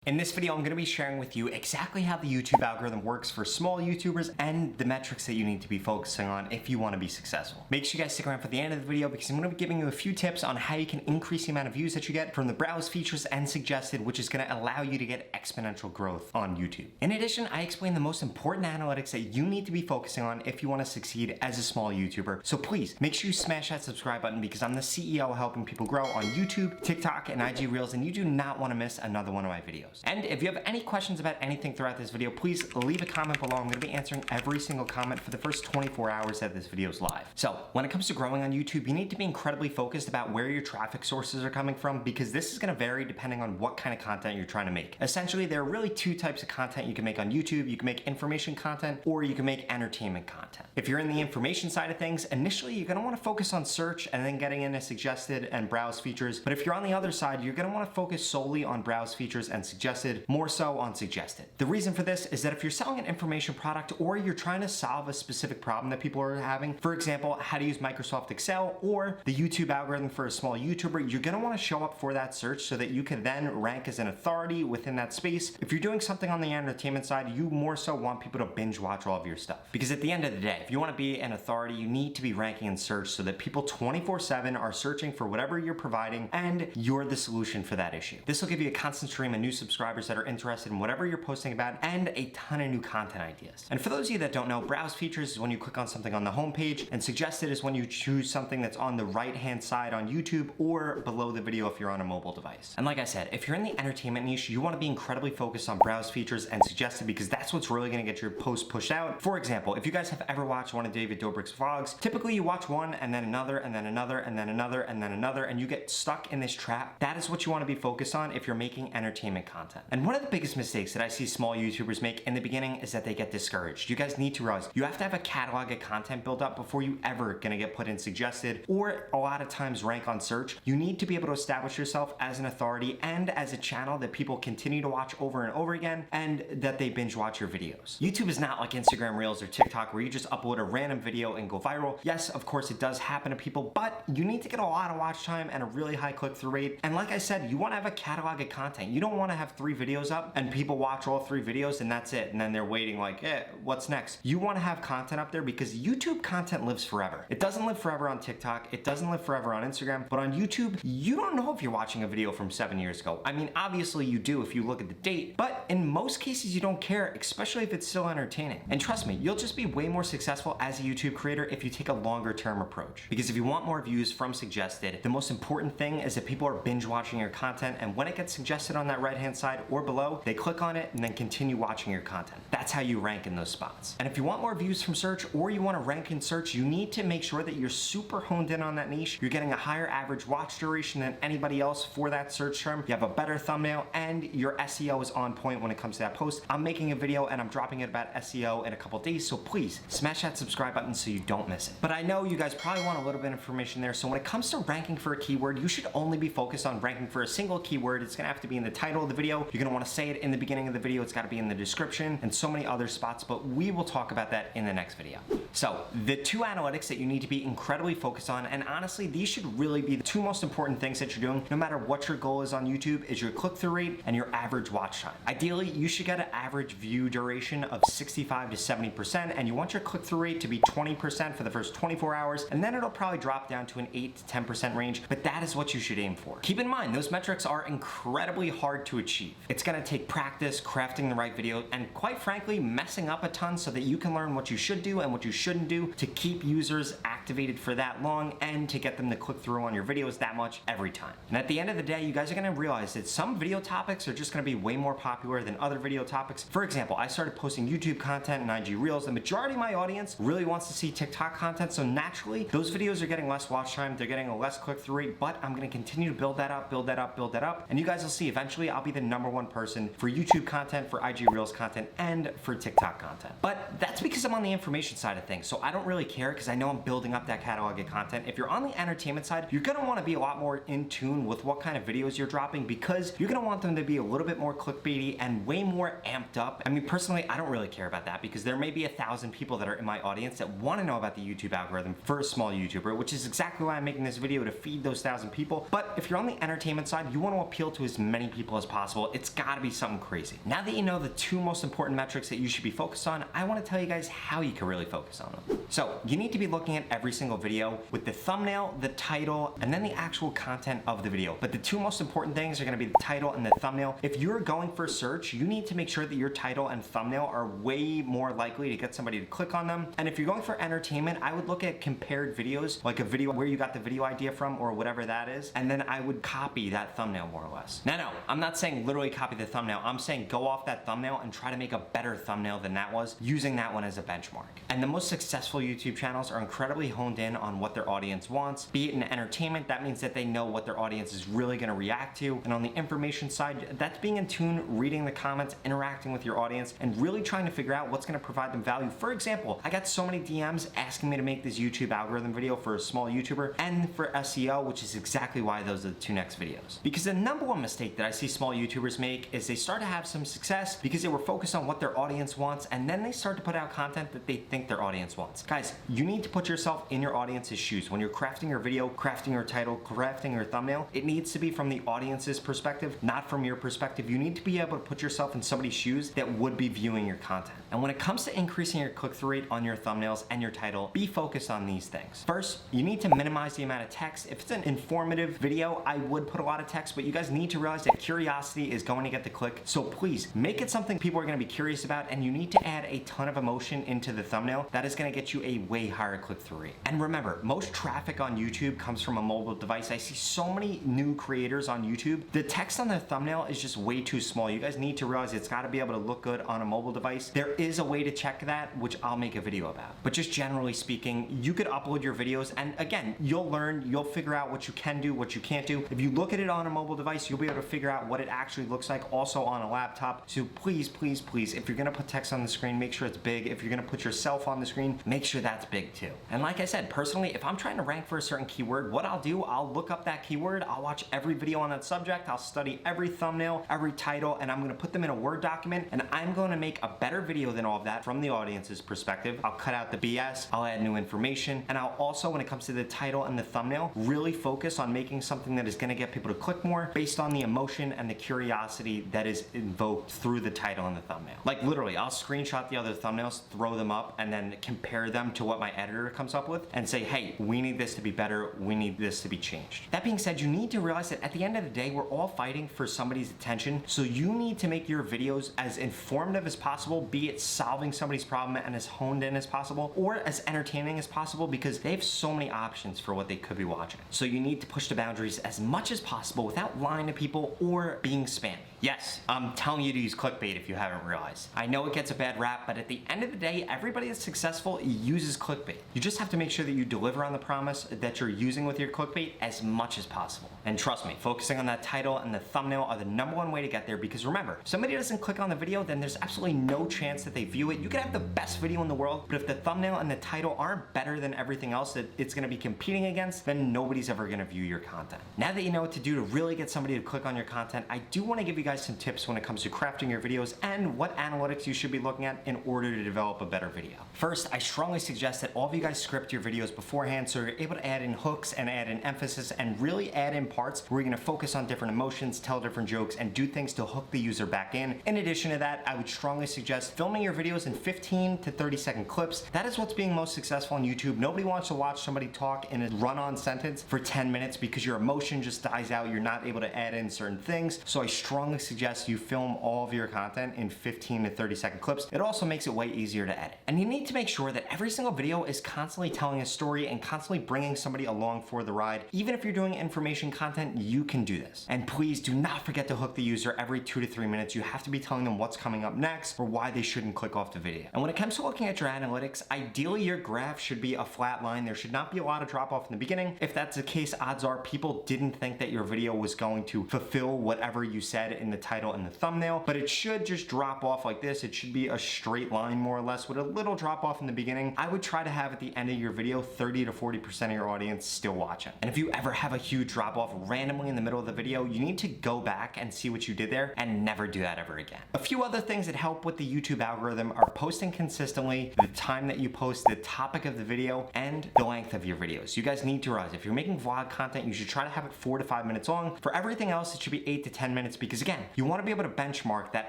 In this video, I'm going to be sharing with you exactly how the YouTube algorithm works for small YouTubers and the metrics that you need to be focusing on if you want to be successful. Make sure you guys stick around for the end of the video because I'm going to be giving you a few tips on how you can increase the amount of views that you get from the browse features and suggested, which is going to allow you to get exponential growth on YouTube. In addition, I explain the most important analytics that you need to be focusing on if you want to succeed as a small YouTuber. So please make sure you smash that subscribe button because I'm the CEO helping people grow on YouTube, TikTok, and IG Reels, and you do not want to miss another one of my videos. And if you have any questions about anything throughout this video, please leave a comment below. I'm going to be answering every single comment for the first 24 hours that this video is live. So when it comes to growing on YouTube, you need to be incredibly focused about where your traffic sources are coming from because this is going to vary depending on what kind of content you're trying to make. Essentially, there are really two types of content you can make on YouTube. You can make information content or you can make entertainment content. If you're in the information side of things, initially you're going to want to focus on search and then getting into suggested and browse features. But if you're on the other side, you're going to want to focus solely on browse features and suggested, more so on suggested. The reason for this is that if you're selling an information product or you're trying to solve a specific problem that people are having, for example, how to use Microsoft Excel or the YouTube algorithm for a small YouTuber, you're going to want to show up for that search so that you can then rank as an authority within that space. If you're doing something on the entertainment side, you more so want people to binge watch all of your stuff. Because at the end of the day, if you want to be an authority, you need to be ranking in search so that people 24/7 are searching for whatever you're providing and you're the solution for that issue. This will give you a constant stream of new subscribers that are interested in whatever you're posting about and a ton of new content ideas. And for those of you that don't know, browse features is when you click on something on the home page, and suggested is when you choose something that's on the right hand side on YouTube or below the video if you're on a mobile device. And like I said, if you're in the entertainment niche, you want to be incredibly focused on browse features and suggested because that's what's really going to get your post pushed out. For example, if you guys have ever watched one of David Dobrik's vlogs, typically you watch one and then another and then another and then another and then another and you get stuck in this trap. That is what you want to be focused on if you're making entertainment content. And one of the biggest mistakes that I see small YouTubers make in the beginning is that they get discouraged. You guys need to realize you have to have a catalog of content built up before you ever gonna get put in suggested or a lot of times rank on search. You need to be able to establish yourself as an authority and as a channel that people continue to watch over and over again and that they binge watch your videos. YouTube is not like Instagram Reels or TikTok where you just upload a random video and go viral. Yes, of course it does happen to people, but you need to get a lot of watch time and a really high click-through rate. And like I said, you wanna have a catalog of content. You don't wanna have 3 videos up and people watch all 3 videos and that's it. And then they're waiting like, what's next? You want to have content up there because YouTube content lives forever. It doesn't live forever on TikTok. It doesn't live forever on Instagram. But on YouTube, you don't know if you're watching a video from 7 years ago. I mean, obviously you do if you look at the date, but in most cases you don't care, especially if it's still entertaining. And trust me, you'll just be way more successful as a YouTube creator if you take a longer term approach. Because if you want more views from suggested, the most important thing is that people are binge watching your content and when it gets suggested on that right hand side or below, they click on it and then continue watching your content. That's how you rank in those spots. And if you want more views from search or you want to rank in search, you need to make sure that you're super honed in on that niche. You're getting a higher average watch duration than anybody else for that search term. You have a better thumbnail and your SEO is on point when it comes to that post. I'm making a video and I'm dropping it about SEO in a couple days, so please smash that subscribe button so you don't miss it. But I know you guys probably want a little bit of information there, so when it comes to ranking for a keyword, you should only be focused on ranking for a single keyword. It's gonna have to be in the title of the video. You're gonna want to say it in the beginning of the video. It's got to be in the description and so many other spots, but we will talk about that in the next video. So the 2 analytics that you need to be incredibly focused on, and honestly, these should really be the 2 most important things that you're doing, no matter what your goal is on YouTube, is your click-through rate and your average watch time. Ideally, you should get an average view duration of 65 to 70%, and you want your click-through rate to be 20% for the first 24 hours, and then it'll probably drop down to an 8 to 10% range, but that is what you should aim for. Keep in mind, those metrics are incredibly hard to achieve. It's gonna take practice, crafting the right video, and quite frankly, messing up a ton so that you can learn what you should do and what you shouldn't do to keep users activated for that long and to get them to click through on your videos that much every time. And at the end of the day, you guys are gonna realize that some video topics are just gonna be way more popular than other video topics. For example, I started posting YouTube content and IG Reels. The majority of my audience really wants to see TikTok content, so naturally, those videos are getting less watch time, they're getting a less click-through rate, but I'm gonna continue to build that up, build that up, build that up, and you guys will see eventually I'll be the #1 person for YouTube content, for IG Reels content, and for TikTok content. But that's because I'm on the information side of things, so I don't really care because I know I'm building building up that catalog of content. If you're on the entertainment side, you're gonna wanna be a lot more in tune with what kind of videos you're dropping, because you're gonna want them to be a little bit more clickbaity and way more amped up. I mean, personally, I don't really care about that, because there may be 1,000 people that are in my audience that wanna know about the YouTube algorithm for a small YouTuber, which is exactly why I'm making this video, to feed those 1,000 people. But if you're on the entertainment side, you wanna appeal to as many people as possible. It's gotta be something crazy. Now that you know the two most important metrics that you should be focused on, I wanna tell you guys how you can really focus on them. So you need to be looking at every single video with the thumbnail, the title, and then the actual content of the video. But the two most important things are gonna be the title and the thumbnail. If you're going for search, you need to make sure that your title and thumbnail are way more likely to get somebody to click on them. And if you're going for entertainment, I would look at compared videos, like a video where you got the video idea from or whatever that is, and then I would copy that thumbnail more or less. Now, no, I'm not saying literally copy the thumbnail. I'm saying go off that thumbnail and try to make a better thumbnail than that was, using that one as a benchmark. And the most successful YouTube channels are incredibly honed in on what their audience wants. Be it in entertainment, that means that they know what their audience is really gonna react to. And on the information side, that's being in tune, reading the comments, interacting with your audience, and really trying to figure out what's gonna provide them value. For example, I got so many DMs asking me to make this YouTube algorithm video for a small YouTuber and for SEO, which is exactly why those are the two next videos. Because the number one mistake that I see small YouTubers make is they start to have some success because they were focused on what their audience wants, and then they start to put out content that they think their audience wants. Guys, you need to put yourself in your audience's shoes. When you're crafting your video, crafting your title, crafting your thumbnail, it needs to be from the audience's perspective, not from your perspective. You need to be able to put yourself in somebody's shoes that would be viewing your content. And when it comes to increasing your click-through rate on your thumbnails and your title, be focused on these things. First, you need to minimize the amount of text. If it's an informative video, I would put a lot of text, but you guys need to realize that curiosity is going to get the click. So please make it something people are going to be curious about, and you need to add a ton of emotion into the thumbnail. That is going to get you a way higher click-through rate. And remember, most traffic on YouTube comes from a mobile device. I see so many new creators on YouTube. The text on their thumbnail is just way too small. You guys need to realize it's got to be able to look good on a mobile device. There is a way to check that, which I'll make a video about. But just generally speaking, you could upload your videos, and again, you'll learn, you'll figure out what you can do, what you can't do. If you look at it on a mobile device, you'll be able to figure out what it actually looks like also on a laptop. So please, please, please, if you're gonna put text on the screen, make sure it's big. If you're gonna put yourself on the screen, make sure that's big too. And like I said, personally, if I'm trying to rank for a certain keyword, what I'll do, I'll look up that keyword, I'll watch every video on that subject, I'll study every thumbnail, every title, and I'm gonna put them in a Word document, and I'm gonna make a better video than all of that from the audience's perspective. I'll cut out the BS, I'll add new information, and I'll also, when it comes to the title and the thumbnail, really focus on making something that is gonna get people to click more based on the emotion and the curiosity that is invoked through the title and the thumbnail. Like literally, I'll screenshot the other thumbnails, throw them up, and then compare them to what my editor comes up with and say, hey, we need this to be better, we need this to be changed. That being said, you need to realize that at the end of the day, we're all fighting for somebody's attention, so you need to make your videos as informative as possible, be it solving somebody's problem and as honed in as possible, or as entertaining as possible, because they have so many options for what they could be watching. So you need to push the boundaries as much as possible without lying to people or being spammy. Yes, I'm telling you to use clickbait if you haven't realized. I know it gets a bad rap, but at the end of the day, everybody that's successful uses clickbait. You just have to make sure that you deliver on the promise that you're using with your clickbait as much as possible. And trust me, focusing on that title and the thumbnail are the number one way to get there, because remember, if somebody doesn't click on the video, then there's absolutely no chance that they view it. You can have the best video in the world, but if the thumbnail and the title aren't better than everything else that it's gonna be competing against, then nobody's ever gonna view your content. Now that you know what to do to really get somebody to click on your content, I do wanna give you guys some tips when it comes to crafting your videos and what analytics you should be looking at in order to develop a better video. First, I strongly suggest that all of you guys script your videos beforehand so you're able to add in hooks and add in emphasis and really add in parts where you're gonna focus on different emotions, tell different jokes, and do things to hook the user back in. In addition to that, I would strongly suggest filming your videos in 15 to 30-second clips. That is what's being most successful on YouTube. Nobody wants to watch somebody talk in a run-on sentence for 10 minutes because your emotion just dies out. You're not able to add in certain things. So I strongly suggest you film all of your content in 15 to 30-second clips. It also makes it way easier to edit. And you need to make sure that every single video is constantly telling a story and constantly bringing somebody along for the ride. Even if you're doing information content, you can do this. And please do not forget to hook the user every 2 to 3 minutes. You have to be telling them what's coming up next or why they shouldn't click off the video. And when it comes to looking at your analytics, ideally your graph should be a flat line. There should not be a lot of drop off in the beginning. If that's the case, odds are people didn't think that your video was going to fulfill whatever you said in in the title and the thumbnail, but it should just drop off like this. It should be a straight line more or less with a little drop off in the beginning. I would try to have at the end of your video 30 to 40% of your audience still watching. And if you ever have a huge drop off randomly in the middle of the video, you need to go back and see what you did there and never do that ever again. A few other things that help with the YouTube algorithm are posting consistently, the time that you post, the topic of the video, and the length of your videos. You guys need to realize if you're making vlog content, you should try to have it 4 to 5 minutes long. For everything else, it should be 8 to 10 minutes because again, you want to be able to benchmark that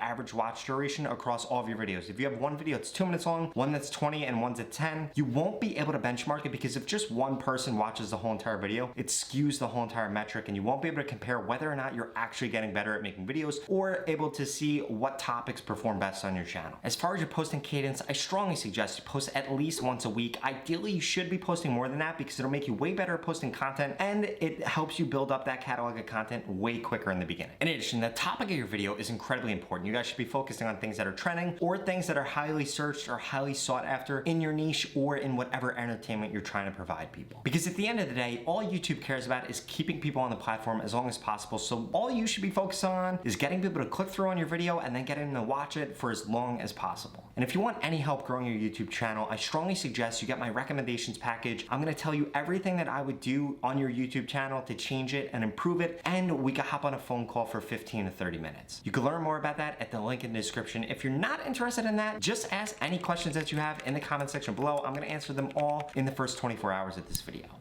average watch duration across all of your videos. If you have one video that's 2 minutes long, one that's 20, and one's at 10, you won't be able to benchmark it because if just one person watches the whole entire video, it skews the whole entire metric and you won't be able to compare whether or not you're actually getting better at making videos or able to see what topics perform best on your channel. As far as your posting cadence, I strongly suggest you post at least once a week. Ideally, you should be posting more than that because it'll make you way better at posting content and it helps you build up that catalog of content way quicker in the beginning. In addition, the topic of your video is incredibly important. You guys should be focusing on things that are trending or things that are highly searched or highly sought after in your niche or in whatever entertainment you're trying to provide people. Because at the end of the day, all YouTube cares about is keeping people on the platform as long as possible. So all you should be focused on is getting people to click through on your video and then getting them to watch it for as long as possible. And if you want any help growing your YouTube channel, I strongly suggest you get my recommendations package. I'm gonna tell you everything that I would do on your YouTube channel to change it and improve it, and we can hop on a phone call for 15 to 30 minutes. You can learn more about that at the link in the description. If you're not interested in that, just ask any questions that you have in the comment section below. I'm gonna answer them all in the first 24 hours of this video.